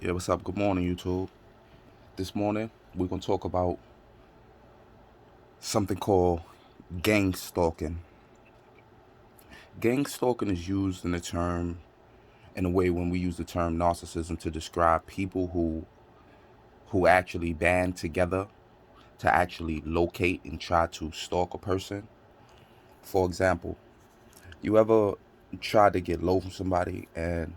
Yeah, what's up? Good morning, YouTube. This morning, we're going to talk about something called gang stalking. Gang stalking is used in a way when we use the term narcissism to describe people who actually band together to actually locate and try to stalk a person. For example, you ever try to get low from somebody and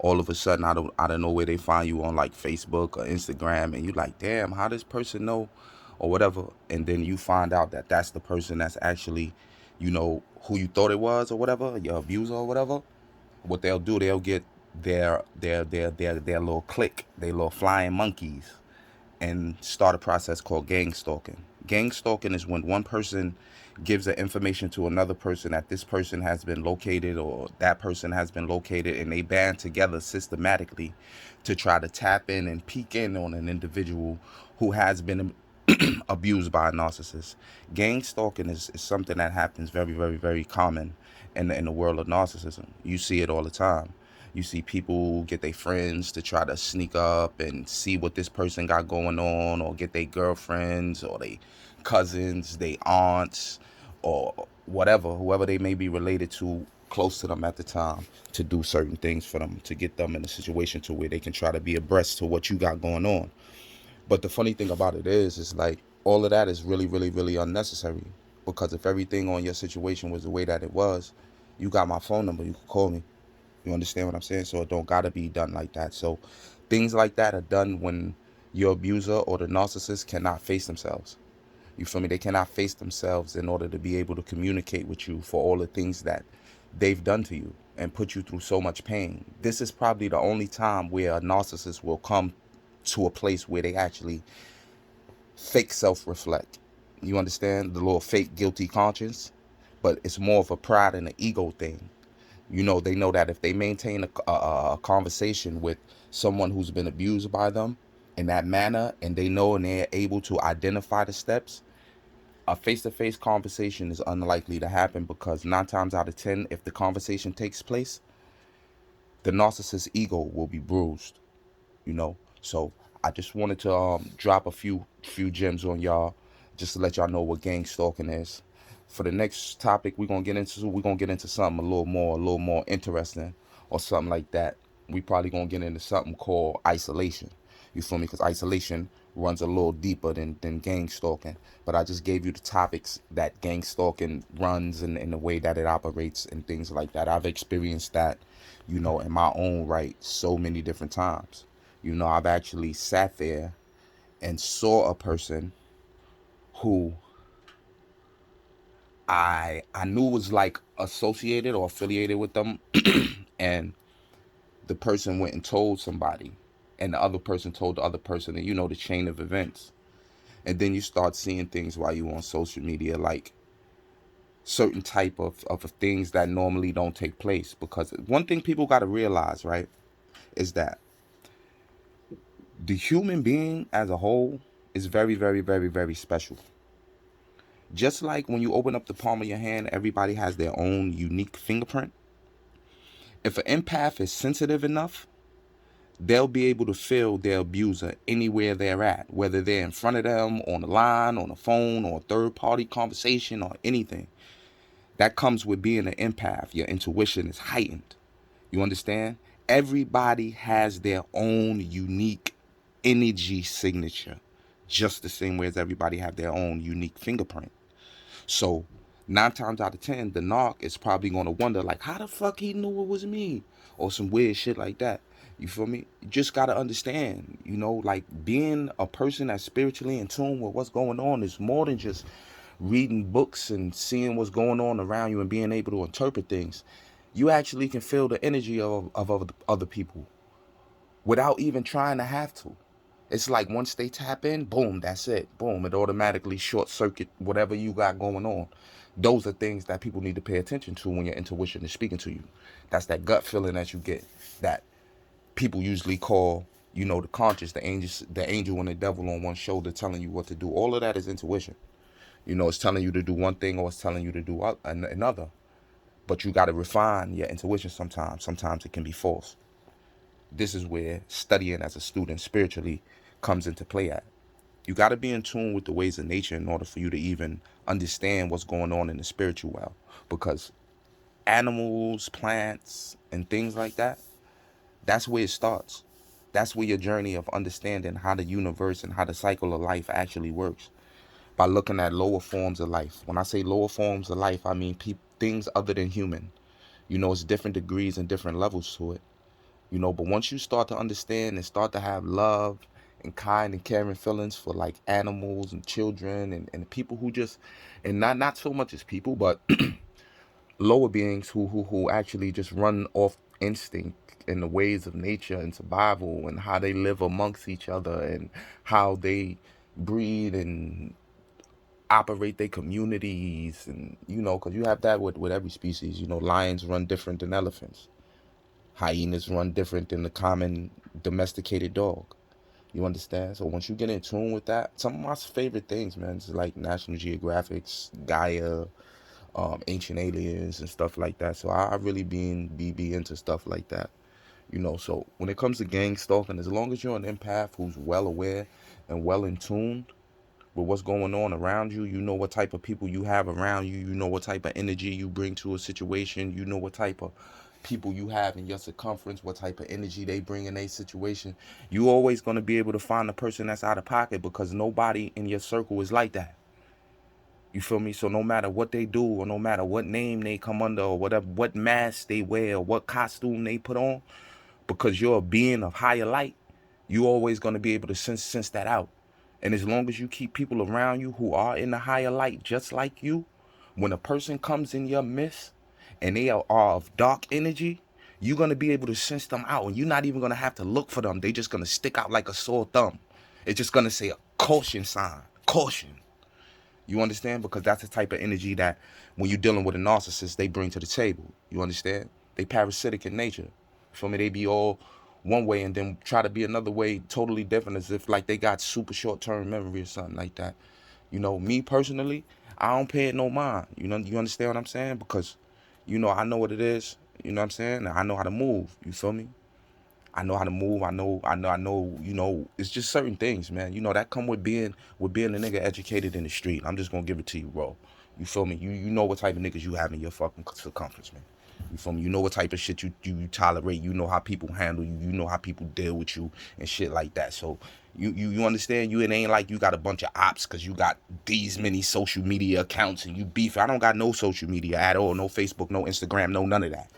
all of a sudden I don't know where they find you on like Facebook or Instagram, and you like, damn, how does person know or whatever, and then you find out that that's the person that's actually, who you thought it was or whatever, your abuser or whatever. What they'll do, they'll get their little clique, their little flying monkeys, and start a process called gang stalking. Gang stalking is when one person gives the information to another person that this person has been located or that person has been located, and they band together systematically to try to tap in and peek in on an individual who has been abused by a narcissist. Gang stalking is something that happens very, very, very common in the world of narcissism. You see it all the time. You see people get their friends to try to sneak up and see what this person got going on, or get their girlfriends or their cousins, their aunts, or whatever, whoever they may be related to close to them at the time, to do certain things for them, to get them in a situation to where they can try to be abreast to what you got going on. But the funny thing about it is like all of that is really, really, really unnecessary. Because if everything on your situation was the way that it was, you got my phone number, you can call me. You understand what I'm saying? So it don't gotta be done like that. So things like that are done when your abuser or the narcissist cannot face themselves. You feel me? They cannot face themselves in order to be able to communicate with you for all the things that they've done to you and put you through so much pain. This is probably the only time where a narcissist will come to a place where they actually fake self-reflect. You understand? The little fake guilty conscience, but it's more of a pride and an ego thing. They know that if they maintain a conversation with someone who's been abused by them in that manner, and they know and they're able to identify the steps, a face-to-face conversation is unlikely to happen, because 9 times out of 10, if the conversation takes place, the narcissist's ego will be bruised. So I just wanted to drop a few gems on y'all, just to let y'all know what gang stalking is. For the next topic we're gonna get into something a little more interesting, or something like that. We probably gonna get into something called isolation. You feel me? Because isolation runs a little deeper than gang stalking. But I just gave you the topics that gang stalking runs, and the way that it operates and things like that. I've experienced that, in my own right, so many different times. I've actually sat there and saw a person who I knew was like associated or affiliated with them, and the person went and told somebody, and the other person told the other person, and the chain of events. And then you start seeing things while you on social media, like certain type of things that normally don't take place. Because one thing people got to realize, right, is that the human being as a whole is very, very, very, very special. Just like when you open up the palm of your hand, everybody has their own unique fingerprint. If an empath is sensitive enough, they'll be able to feel their abuser anywhere they're at, whether they're in front of them, on the line, on the phone, or a third party conversation, or anything. That comes with being an empath. Your intuition is heightened. You understand? Everybody has their own unique energy signature, just the same way as everybody have their own unique fingerprint. So 9 times out of 10, the narc is probably gonna wonder, like, how the fuck he knew it was me, or some weird shit like that. You feel me? You just gotta understand, like, being a person that's spiritually in tune with what's going on is more than just reading books and seeing what's going on around you and being able to interpret things. You actually can feel the energy of other people without even trying to have to. It's like once they tap in, boom, that's it. Boom, it automatically short circuit whatever you got going on. Those are things that people need to pay attention to when your intuition is speaking to you. That's that gut feeling that you get, that people usually call, the conscious, the angel and the devil on one shoulder telling you what to do. All of that is intuition. It's telling you to do one thing, or it's telling you to do another. But you got to refine your intuition sometimes. Sometimes it can be false. This is where studying as a student spiritually comes into play at. You got to be in tune with the ways of nature in order for you to even understand what's going on in the spiritual world. Because animals, plants, and things like that, that's where it starts. That's where your journey of understanding how the universe and how the cycle of life actually works. By looking at lower forms of life. When I say lower forms of life, I mean things other than human. It's different degrees and different levels to it. But once you start to understand and start to have love and kind and caring feelings for like animals and children and people who just, and not so much as people, but lower beings who actually just run off instinct in the ways of nature and survival and how they live amongst each other and how they breed and operate their communities. And because you have that with every species. Lions run different than elephants. Hyenas run different than the common domesticated dog. You understand? So once you get in tune with that, some of my favorite things, man, is like National Geographic's Gaia, Ancient Aliens and stuff like that. So I really be into stuff like that. So when it comes to gang stalking, as long as you're an empath who's well aware and well in tune with what's going on around you, you know what type of people you have around you, you know what type of energy you bring to a situation, you know what type of people you have in your circumference, what type of energy they bring in a situation, you always going to be able to find a person that's out of pocket, because nobody in your circle is like that. You feel me? So no matter what they do, or no matter what name they come under, or whatever, what mask they wear, or what costume they put on, because you're a being of higher light, you always going to be able to sense that out. And as long as you keep people around you who are in the higher light just like you, when a person comes in your midst and they are of dark energy, you're going to be able to sense them out, and you're not even going to have to look for them. They're just going to stick out like a sore thumb. It's just going to say a caution sign. Caution. You understand? Because that's the type of energy that when you're dealing with a narcissist, they bring to the table. You understand? They parasitic in nature. For me, they be all one way and then try to be another way, totally different, as if like they got super short-term memory or something like that. Me personally, I don't pay it no mind. You understand what I'm saying? Because, I know what it is. You know what I'm saying? I know how to move. You feel me? I know how to move. I know, it's just certain things, man. That come with being a nigga educated in the street. I'm just gonna give it to you, bro. You feel me? You know what type of niggas you have in your fucking circumference, man. You feel me? You know what type of shit you tolerate. You know how people handle you. You know how people deal with you and shit like that. So you understand? It ain't like you got a bunch of ops because you got these many social media accounts and you beef. I don't got no social media at all. No Facebook, no Instagram, no none of that.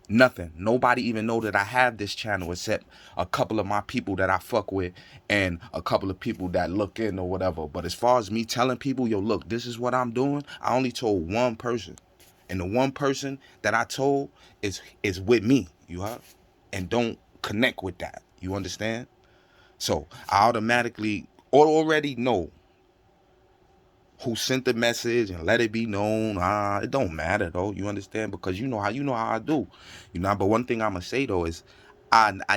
Nothing. Nobody even know that I have this channel except a couple of my people that I fuck with and a couple of people that look in or whatever. But as far as me telling people, yo, look, this is what I'm doing, I only told one person. And the one person that I told is with me, you heard? And don't connect with that. You understand? So I automatically already know who sent the message and let it be known. It don't matter though. You understand? Because you know how I do. But one thing I'ma say though is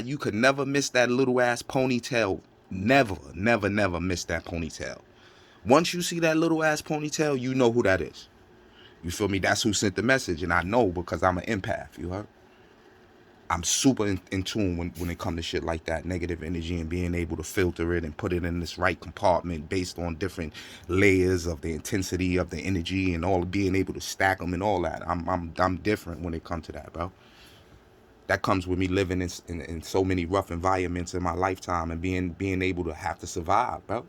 you could never miss that little ass ponytail. Never, never, never miss that ponytail. Once you see that little ass ponytail, you know who that is. You feel me? That's who sent the message, and I know because I'm an empath, you heard? I'm super in tune when it comes to shit like that, negative energy, and being able to filter it and put it in this right compartment based on different layers of the intensity of the energy and all, being able to stack them and all that. I'm different when it comes to that, bro. That comes with me living in so many rough environments in my lifetime and being able to have to survive, bro,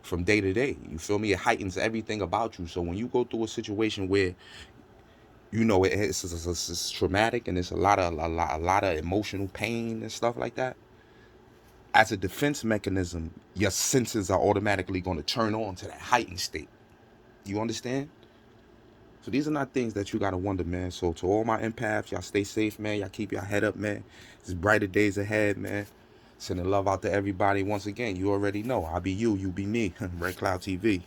from day to day. You feel me? It heightens everything about you. So when you go through a situation where it's traumatic and it's a lot of emotional pain and stuff like that, as a defense mechanism, your senses are automatically going to turn on to that heightened state. You understand? So these are not things that you got to wonder, man. So to all my empaths, y'all stay safe, man. Y'all keep your head up, man. There's brighter days ahead, man. Sending love out to everybody. Once again, you already know. I'll be you be me. Red Cloud TV.